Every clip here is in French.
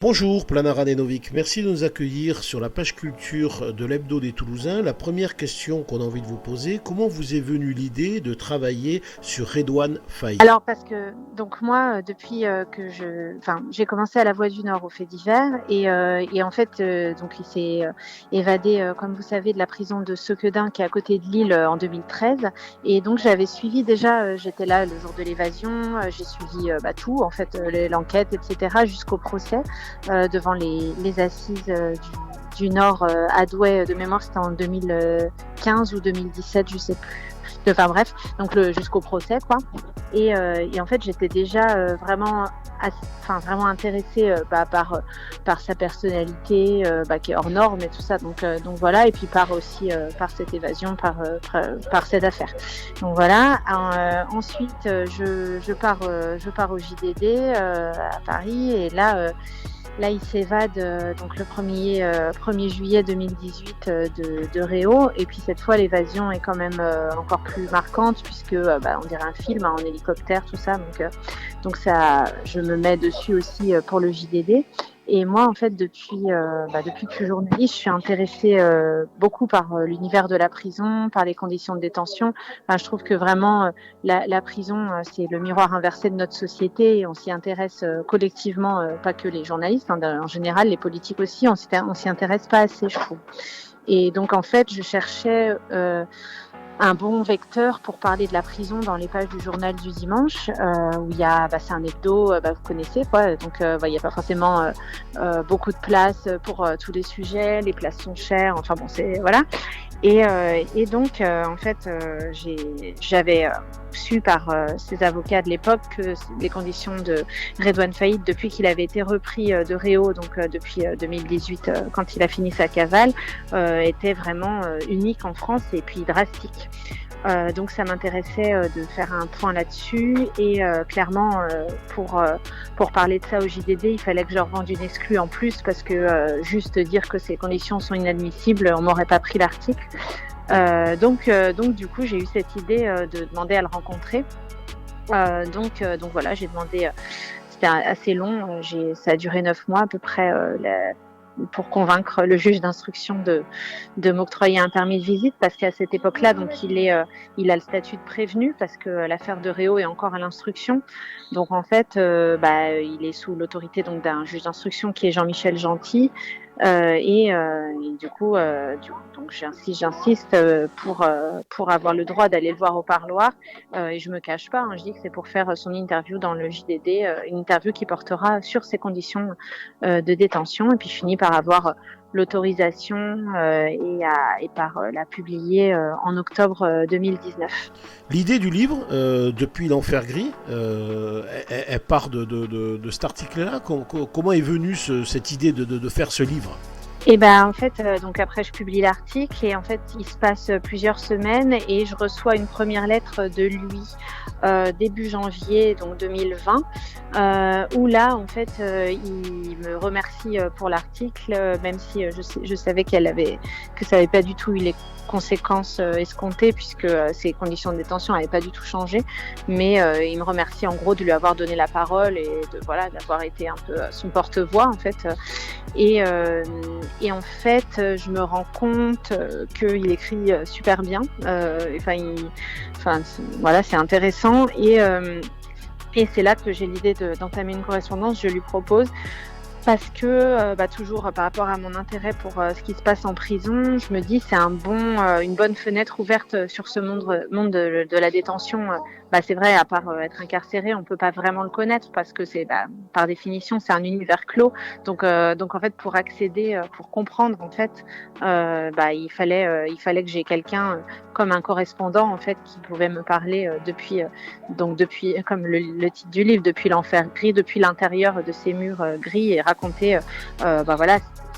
Bonjour Plana Radenovic, merci de nous accueillir sur la page culture de l'Hebdo des Toulousains. La première question qu'on a envie de vous poser, comment vous est venue l'idée de travailler sur Redouane Faïd? Alors parce que donc moi depuis que j'ai commencé à La Voix du Nord au fait divers et en fait donc il s'est évadé comme vous savez de la prison de Sequedin qui est à côté de Lille en 2013 et donc j'avais suivi déjà j'étais là le jour de l'évasion, j'ai suivi tout en fait l'enquête etc jusqu'au procès devant les assises du Nord à Douai de mémoire c'était en 2015 ou 2017 je sais plus. Enfin bref, donc jusqu'au procès quoi. Et en fait j'étais déjà vraiment intéressée par sa personnalité qui est hors norme et tout ça. Donc voilà, et puis par cette évasion, par cette affaire. Donc voilà. Ensuite je pars au JDD à Paris et là, il s'évade donc le 1er juillet 2018 de Réau. Et puis cette fois, l'évasion est quand même encore plus marquante puisque on dirait un film en hélicoptère, tout ça. Donc ça, je me mets dessus aussi pour le JDD. Et moi, en fait, depuis que je suis journaliste, je suis intéressée beaucoup par l'univers de la prison, par les conditions de détention. Enfin, je trouve que vraiment, la prison, c'est le miroir inversé de notre société. Et on s'y intéresse collectivement, pas que les journalistes, en général, les politiques aussi, on s'y intéresse pas assez, je trouve. Et donc, en fait, je cherchais un bon vecteur pour parler de la prison dans les pages du journal du dimanche où il y a c'est un hebdo vous connaissez quoi, donc il y a pas forcément beaucoup de place pour tous les sujets, les places sont chères, enfin bon c'est voilà. Et donc en fait j'avais su par ses avocats de l'époque que les conditions de Redouane Faïd depuis qu'il avait été repris de Réau, donc depuis 2018 quand il a fini sa cavale, étaient vraiment uniques en France et puis drastiques. Donc ça m'intéressait de faire un point là-dessus et clairement pour parler de ça au JDD, il fallait que je leur vende une exclue en plus parce que juste dire que ces conditions sont inadmissibles, on m'aurait pas pris l'article. Donc du coup j'ai eu cette idée de demander à le rencontrer. Donc voilà, j'ai demandé. C'était assez long. Ça a duré 9 mois à peu près. Pour convaincre le juge d'instruction de m'octroyer un permis de visite parce qu'à cette époque-là, donc il a le statut de prévenu parce que l'affaire de Réau est encore à l'instruction. Donc en fait, il est sous l'autorité donc d'un juge d'instruction qui est Jean-Michel Gentil. Et du coup, donc j'insiste pour avoir le droit d'aller le voir au parloir. Et je me cache pas, je dis que c'est pour faire son interview dans le JDD, une interview qui portera sur ses conditions de détention. Et puis je finis par avoir l'autorisation et par la publier en octobre 2019. L'idée du livre, depuis l'enfer gris, elle part de cet article-là. Comment est venue cette idée de faire ce livre? Et en fait, donc après je publie l'article et en fait il se passe plusieurs semaines et je reçois une première lettre de lui début janvier donc 2020 où là en fait il me remercie pour l'article même si je savais que ça n'avait pas du tout eu les conséquences escomptées puisque ses conditions de détention n'avaient pas du tout changé, mais il me remercie en gros de lui avoir donné la parole et d'avoir été un peu son porte-voix en fait. Et en fait, je me rends compte qu'il écrit super bien. C'est intéressant. Et c'est là que j'ai l'idée d'entamer une correspondance. Je lui propose parce que toujours par rapport à mon intérêt pour ce qui se passe en prison, je me dis c'est une bonne fenêtre ouverte sur ce monde de la détention. C'est vrai, à part être incarcéré, on peut pas vraiment le connaître parce que c'est par définition c'est un univers clos. Donc en fait pour accéder, pour comprendre en fait, il fallait que j'ai quelqu'un comme un correspondant en fait qui pouvait me parler depuis comme le titre du livre, depuis l'enfer gris, depuis l'intérieur de ces murs gris et raconter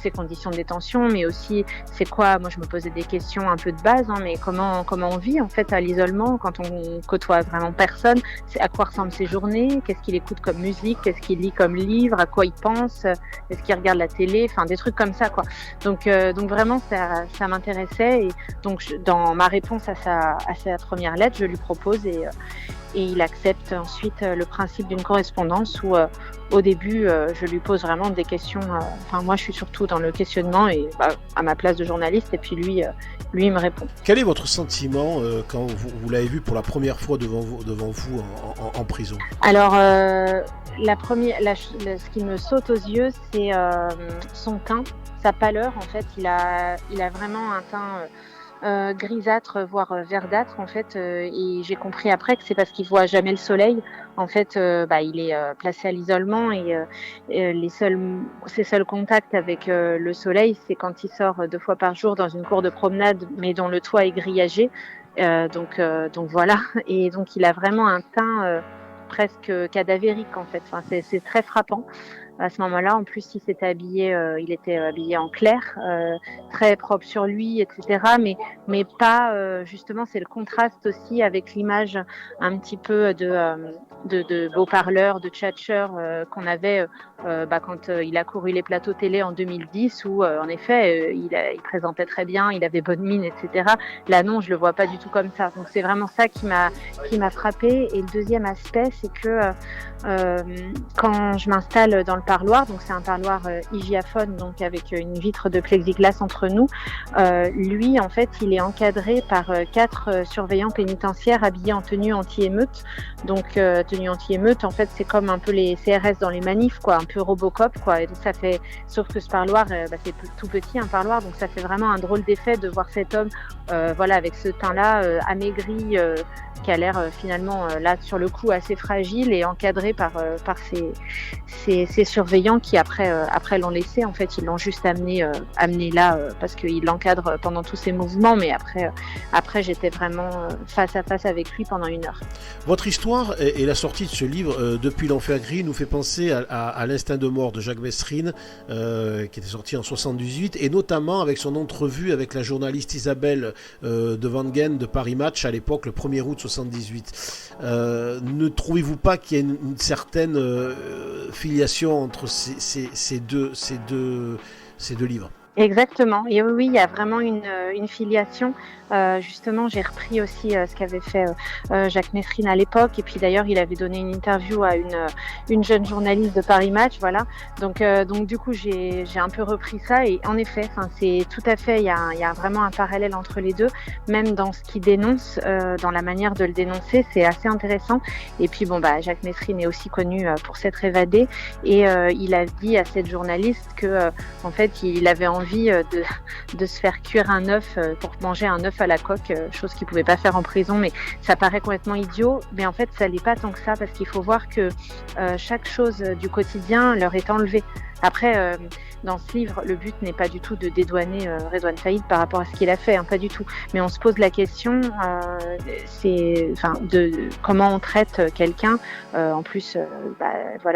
ces conditions de détention, mais aussi c'est quoi, moi je me posais des questions un peu de base, mais comment on vit en fait à l'isolement quand on côtoie vraiment personne, c'est à quoi ressemblent ses journées, qu'est-ce qu'il écoute comme musique, qu'est-ce qu'il lit comme livre, à quoi il pense, est-ce qu'il regarde la télé, enfin des trucs comme ça quoi. Donc vraiment ça m'intéressait et donc dans ma réponse à sa première lettre, je lui propose et il accepte ensuite le principe d'une correspondance où au début je lui pose vraiment des questions. Enfin moi je suis surtout dans le questionnement et à ma place de journaliste, et puis lui il me répond. Quel est votre sentiment quand vous l'avez vu pour la première fois devant vous en prison? Alors ce qui me saute aux yeux, c'est son teint, sa pâleur. En fait, il a vraiment un teint grisâtre, voire verdâtre en fait. Et j'ai compris après que c'est parce qu'il voit jamais le soleil. En fait, il est placé à l'isolement et ses seuls contacts avec le soleil, c'est quand il sort 2 fois par jour dans une cour de promenade, mais dont le toit est grillagé. Donc voilà. Et donc il a vraiment un teint presque cadavérique en fait. Enfin, c'est très frappant. À ce moment-là, en plus, il était habillé en clair, très propre sur lui, etc. Mais pas, justement, c'est le contraste aussi avec l'image un petit peu de beau-parleur, de tchatcheur qu'on avait quand il a couru les plateaux télé en 2010, où en effet, il présentait très bien, il avait bonne mine, etc. Là, non, je le vois pas du tout comme ça. Donc, c'est vraiment ça qui m'a frappée. Et le deuxième aspect, c'est que quand je m'installe dans le parloir, donc c'est un parloir hygiaphone, donc avec une vitre de plexiglas entre nous, lui en fait il est encadré par 4 surveillants pénitentiaires habillés en tenue anti-émeute. Donc tenue anti-émeute, en fait c'est comme un peu les CRS dans les manifs, quoi, un peu Robocop, quoi. Et donc ça fait, sauf que ce parloir c'est tout petit, un parloir, donc ça fait vraiment un drôle d'effet de voir cet homme avec ce teint là amaigri, qui a l'air finalement là sur le coup assez fragile, et encadré par ces surveillants qui après l'ont laissé. En fait, ils l'ont juste amené là parce qu'ils l'encadrent pendant tous ses mouvements, mais après j'étais vraiment face à face avec lui pendant 1 heure. Votre histoire et la sortie de ce livre Depuis l'enfer gris nous fait penser à L'instinct de mort de Jacques Messrine, qui était sorti en 78, et notamment avec son entrevue avec la journaliste Isabelle de Wangen de Paris Match à l'époque, le 1er août 78. Ne trouvez-vous pas qu'il y a une certaine filiation entre ces deux livres? Exactement. Et oui, il y a vraiment une filiation. Justement, j'ai repris aussi ce qu'avait fait Jacques Messrine à l'époque. Et puis d'ailleurs, il avait donné une interview à une jeune journaliste de Paris Match, voilà. Donc du coup, j'ai un peu repris ça. Et en effet, c'est tout à fait, il y a vraiment un parallèle entre les deux, même dans ce qu'il dénonce, dans la manière de le dénoncer, c'est assez intéressant. Et puis Jacques Messrine est aussi connu pour s'être évadé, et il a dit à cette journaliste que en fait, il avait envie de se faire cuire un œuf pour manger un œuf à la coque, chose qu'il pouvait pas faire en prison, mais ça paraît complètement idiot, mais en fait ça l'est pas tant que ça, parce qu'il faut voir que chaque chose du quotidien leur est enlevée. Après, dans ce livre, le but n'est pas du tout de dédouaner Redouane Faïd par rapport à ce qu'il a fait, pas du tout. Mais on se pose la question, de comment on traite quelqu'un. En plus,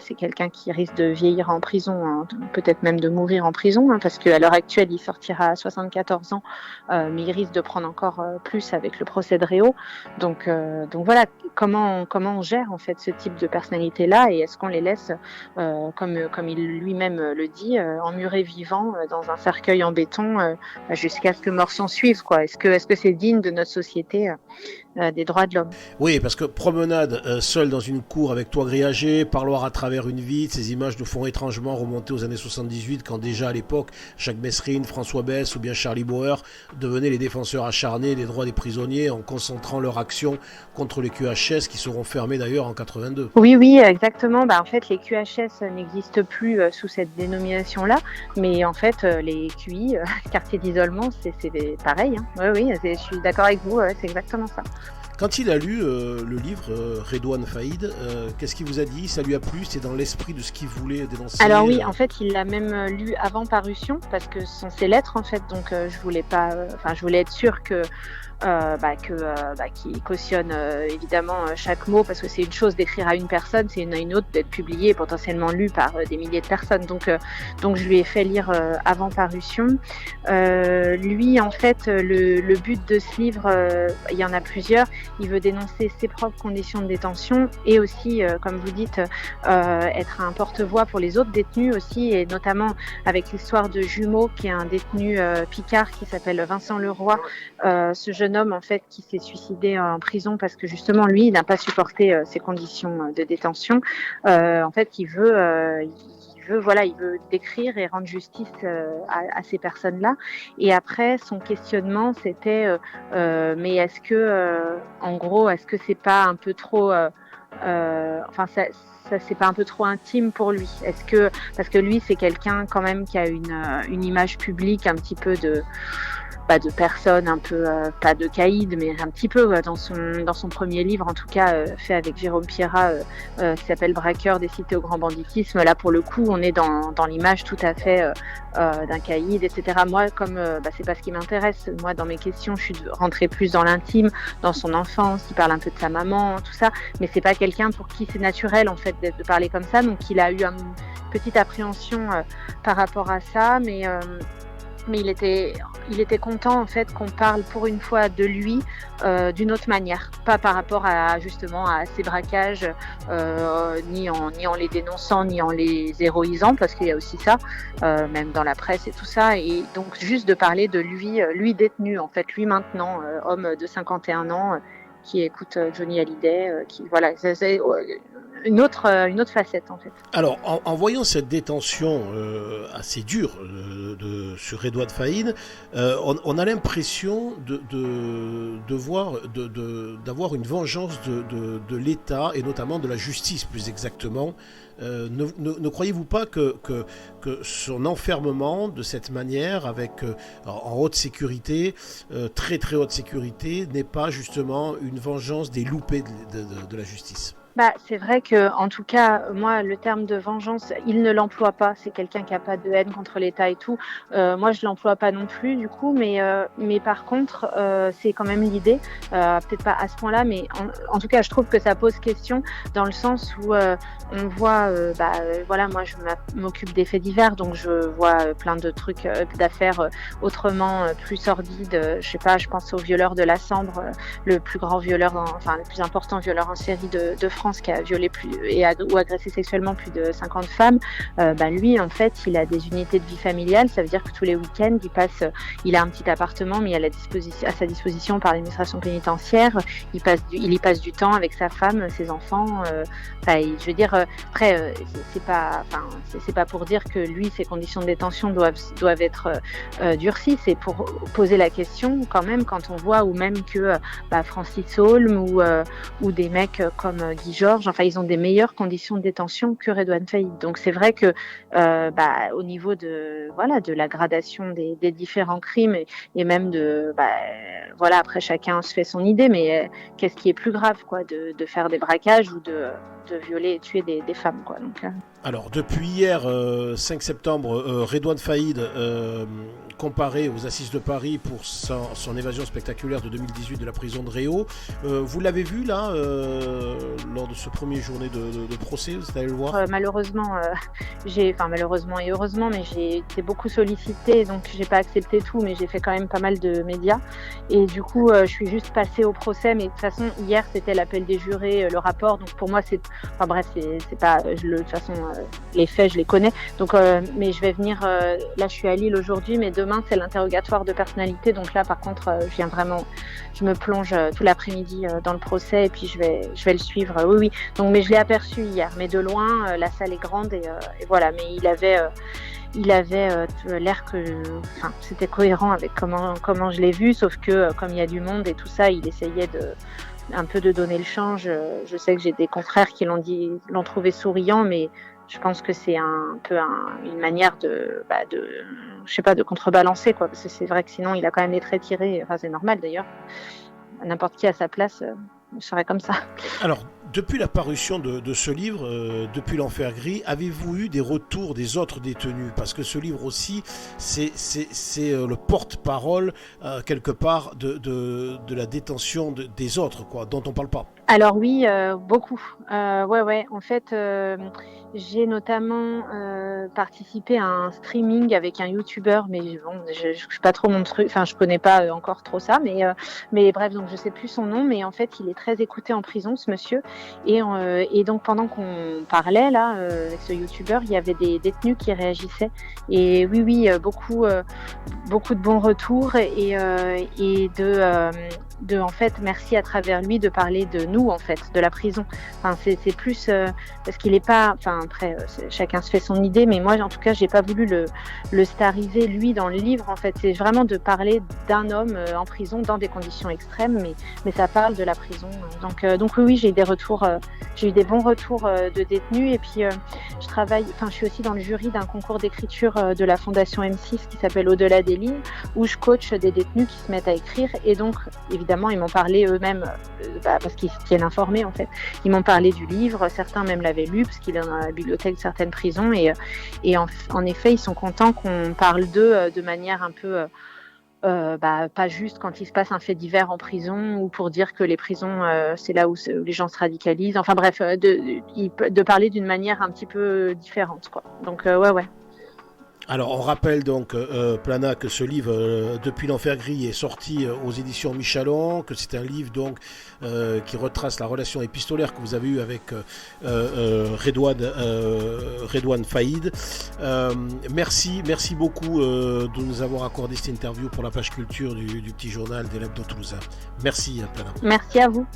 c'est quelqu'un qui risque de vieillir en prison, peut-être même de mourir en prison, parce qu'à l'heure actuelle, il sortira à 74 ans, mais il risque de prendre encore plus avec le procès de Réau. Donc voilà, comment on gère en fait ce type de personnalité-là, et est-ce qu'on les laisse, comme il lui-même le dit, emmurés vivants dans un cercueil en béton jusqu'à ce que mort s'en suive, quoi. Est-ce que c'est digne de notre société des droits de l'homme? Oui, parce que promenade seul dans une cour avec toit grillagé, parloir à travers une vitre, ces images nous font étrangement remonter aux années 78, quand déjà à l'époque Jacques Messrine, François Besse ou bien Charlie Bauer devenaient les défenseurs acharnés des droits des prisonniers en concentrant leur action contre les QHS, qui seront fermés d'ailleurs en 82. Oui, exactement. En fait, les QHS n'existent plus sous cette dénomination-là, mais en fait, les QI, quartiers d'isolement, c'est pareil. Oui, je suis d'accord avec vous, c'est exactement ça. Quand il a lu le livre Redouane Faïd, qu'est-ce qu'il vous a dit? Ça lui a plu? C'est dans l'esprit de ce qu'il voulait dénoncer? Alors oui, en fait, il l'a même lu avant parution, parce que ce sont ses lettres, en fait. Donc je voulais être sûre que qui cautionne évidemment chaque mot, parce que c'est une chose d'écrire à une personne, c'est une autre d'être publié et potentiellement lu par des milliers de personnes. Donc je lui ai fait lire avant parution. Lui, en fait, le but de ce livre, il y en a plusieurs. Il veut dénoncer ses propres conditions de détention, et aussi, comme vous dites, être un porte-voix pour les autres détenus aussi, et notamment avec l'histoire de Jumeau, qui est un détenu picard qui s'appelle Vincent Leroy. Ce jeune jeune homme en fait qui s'est suicidé en prison parce que justement lui il n'a pas supporté ces conditions de détention. En fait, il veut décrire et rendre justice à ces personnes-là. Et après, son questionnement, c'était mais est-ce que, en gros, est-ce que c'est pas un peu trop, ça c'est pas un peu trop intime pour lui? Est-ce que parce que lui, c'est quelqu'un quand même qui a une image publique un petit peu de personnes un peu, pas de caïd, mais un petit peu dans son premier livre, en tout cas fait avec Jérôme Pierrat, qui s'appelle Braqueur des cités au grand banditisme. Là, pour le coup, on est dans l'image tout à fait d'un caïd, etc. Moi, comme c'est pas ce qui m'intéresse. Moi, dans mes questions, je suis rentrée plus dans l'intime, dans son enfance. Il parle un peu de sa maman, tout ça, mais c'est pas quelqu'un pour qui c'est naturel en fait de parler comme ça. Donc, il a eu une petite appréhension par rapport à ça, mais il était content en fait qu'on parle pour une fois de lui d'une autre manière, pas par rapport à justement à ces braquages, ni en les dénonçant, ni en les héroïsant, parce qu'il y a aussi ça, même dans la presse et tout ça, et donc juste de parler de lui détenu en fait, lui maintenant, homme de 51 ans, qui écoute Johnny Hallyday, qui voilà, c'est une autre facette en fait. Alors, en voyant cette détention assez dure sur Redouane Faïd, on a l'impression d'avoir une vengeance de l'État et notamment de la justice, plus exactement. Ne croyez-vous pas que son enfermement de cette manière, avec en haute sécurité, très très haute sécurité, n'est pas justement une vengeance des loupés de la justice? C'est vrai que, en tout cas, moi, le terme de vengeance, il ne l'emploie pas. C'est quelqu'un qui n'a pas de haine contre l'État et tout. Moi, je l'emploie pas non plus, du coup, mais par contre, c'est quand même l'idée. Peut-être pas à ce point-là, mais en tout cas, je trouve que ça pose question dans le sens où on voit, voilà, moi, je m'occupe des faits divers, donc je vois plein de trucs, d'affaires autrement plus sordides. Je sais pas, je pense au violeur de la Sambre, le plus grand violeur, le plus important violeur en série de France, qui a violé ou agressé sexuellement plus de 50 femmes. Lui, en fait, il a des unités de vie familiale. Ça veut dire que tous les week-ends, il a un petit appartement mis à sa disposition par l'administration pénitentiaire. Il y passe du temps avec sa femme, ses enfants. Je veux dire, après, c'est pas pour dire que lui, ses conditions de détention doivent être durcies. C'est pour poser la question quand même, quand on voit, ou même que Francis Holm ou des mecs comme Guy Georges, enfin, ils ont des meilleures conditions de détention que Redouane Faïd. Donc c'est vrai que au niveau de la gradation des différents crimes et même après chacun se fait son idée, mais qu'est-ce qui est plus grave, quoi, de faire des braquages ou de violer et tuer des femmes, quoi. Donc alors, depuis hier, 5 septembre, Redouane Faïd, comparé aux Assises de Paris pour son évasion spectaculaire de 2018 de la prison de Réau. Vous l'avez vu, là, lors de ce premier journée de procès? Vous êtes allé le voir? Malheureusement et heureusement, mais j'ai été beaucoup sollicitée, donc j'ai pas accepté tout, mais j'ai fait quand même pas mal de médias. Et du coup, je suis juste passée au procès, mais de toute façon, hier, c'était l'appel des jurés, le rapport. Donc pour moi, c'est pas... de toute façon, les faits, je les connais. Donc, mais je vais venir... là, je suis à Lille aujourd'hui, mais demain, c'est l'interrogatoire de personnalité. Donc là, par contre, je me plonge tout l'après-midi dans le procès, et puis je vais le suivre. Oui. Donc, mais je l'ai aperçu hier, mais de loin, la salle est grande, et voilà. Mais il avait l'air que, c'était cohérent avec comment je l'ai vu, sauf que comme il y a du monde et tout ça, il essayait un peu de donner le change. Je sais que j'ai des confrères qui l'ont trouvé souriant, mais je pense que c'est un peu une manière de contrebalancer, quoi, parce que c'est vrai que sinon il a quand même les traits tirés. Enfin, c'est normal d'ailleurs. N'importe qui à sa place serait comme ça. Alors, depuis la parution de ce livre, depuis l'Enfer Gris, avez-vous eu des retours des autres détenus? Parce que ce livre aussi, c'est le porte-parole, quelque part, de la détention des autres, quoi, dont on ne parle pas. Alors oui, beaucoup. Ouais. En fait, j'ai notamment participé à un streaming avec un YouTuber, mais bon, je suis pas trop mon truc. Enfin, je connais pas encore trop ça, mais bref, donc je sais plus son nom, mais en fait, il est très écouté en prison, ce monsieur. Et donc pendant qu'on parlait là avec ce YouTuber, il y avait des détenus qui réagissaient. Et oui, beaucoup de bons retours et de en fait merci à travers lui de parler de nous en fait, de la prison. Enfin c'est plus parce qu'il est pas, enfin après chacun se fait son idée, mais moi en tout cas j'ai pas voulu le stariser lui dans le livre en fait. C'est vraiment de parler d'un homme en prison dans des conditions extrêmes, mais ça parle de la prison. Donc oui j'ai eu des retours, j'ai eu des bons retours de détenus et puis je suis aussi dans le jury d'un concours d'écriture de la Fondation M6 qui s'appelle Au-delà des lignes, où je coach des détenus qui se mettent à écrire et donc évidemment ils m'ont parlé eux-mêmes parce qu'ils se tiennent informés en fait. Ils m'ont parlé du livre, certains même l'avaient lu parce qu'il est dans la bibliothèque de certaines prisons et en effet ils sont contents qu'on parle d'eux de manière un peu pas juste quand il se passe un fait divers en prison ou pour dire que les prisons c'est là où les gens se radicalisent. Enfin bref, de parler d'une manière un petit peu différente quoi. Donc ouais. Alors on rappelle donc Plana que ce livre Depuis l'enfer gris est sorti aux éditions Michalon, que c'est un livre donc qui retrace la relation épistolaire que vous avez eue avec Redouane Faïd. Merci beaucoup de nous avoir accordé cette interview pour la page culture du petit journal de l'Hebdo Toulousain. Merci Plana. Merci à vous.